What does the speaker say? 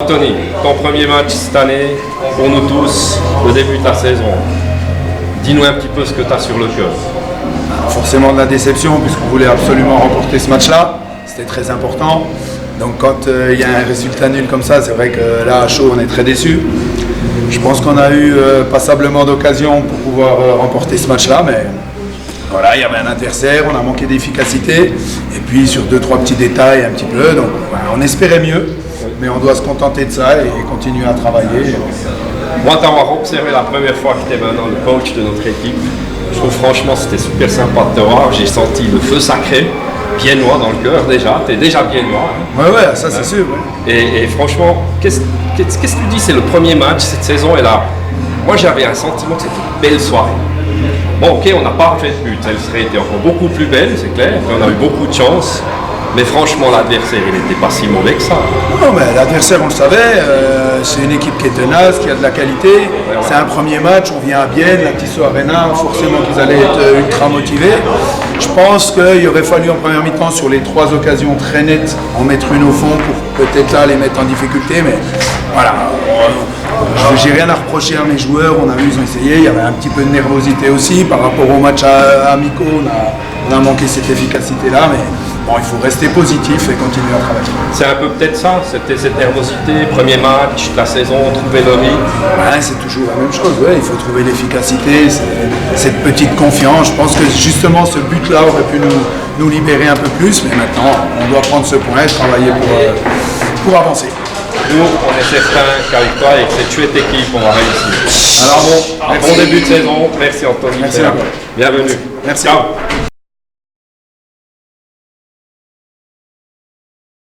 Anthony, ton premier match cette année, pour nous tous, le début de la saison. Dis-nous un petit peu ce que tu as sur le cœur. Forcément de la déception puisqu'on voulait absolument remporter ce match-là. C'était très important. Donc quand il y a un résultat nul comme ça, c'est vrai que là à chaud on est très déçus. Je pense qu'on a eu passablement d'occasions pour pouvoir remporter ce match-là, mais voilà, il y avait un adversaire, on a manqué d'efficacité et puis sur 2-3 petits détails un petit peu. Donc voilà, on espérait mieux, mais on doit se contenter de ça et continuer à travailler. Moi, t'avoir observé la première fois que tu es maintenant le coach de notre équipe, je trouve franchement c'était super sympa de te voir. J'ai senti le feu sacré, biennois dans le cœur déjà. Tu es déjà biennois. Hein. Ouais, ça c'est sûr. Ouais. Et franchement, qu'est-ce que tu dis? C'est le premier match cette saison et là, moi j'avais un sentiment que c'était une belle soirée. Bon, ok, on n'a pas fait de but, elle serait été encore beaucoup plus belle, c'est clair. On a eu beaucoup de chance. Mais franchement, l'adversaire, il n'était pas si mauvais que ça. Non, mais l'adversaire, on le savait, c'est une équipe qui est tenace, qui a de la qualité. C'est un premier match, on vient à Bienne, la Tissot Arena, forcément qu'ils allaient être ultra motivés. Je pense qu'il aurait fallu en première mi-temps, sur les 3 occasions très nettes, en mettre une au fond pour peut-être là les mettre en difficulté. Mais voilà, j'ai rien à reprocher à mes joueurs, on a vu, ils ont essayé. Il y avait un petit peu de nervosité aussi par rapport aux matchs amicaux, on a manqué cette efficacité-là. Mais bon, il faut rester positif et continuer à travailler. C'est un peu peut-être ça, c'était cette nervosité, premier match, la saison, trouver le rythme. Ouais, c'est toujours la même chose, ouais, il faut trouver l'efficacité, cette petite confiance. Je pense que justement ce but-là aurait pu nous libérer un peu plus, mais maintenant on doit prendre ce point et travailler pour avancer. Nous, on est certain qu'avec toi et avec cette chouette équipe, on va réussir. Alors bon, bon début de saison, merci Anthony. Merci. Bienvenue. Merci. Ciao.